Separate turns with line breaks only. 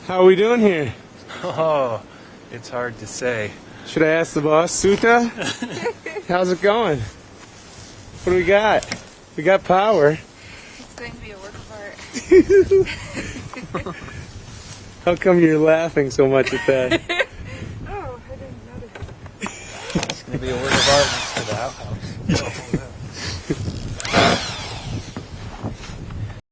How are we doing here?
Oh, it's hard to say.
Should I ask the boss, Souta? How's it going? What do we got? We got power.
It's going to be a work of art.
How come you're laughing so much at that?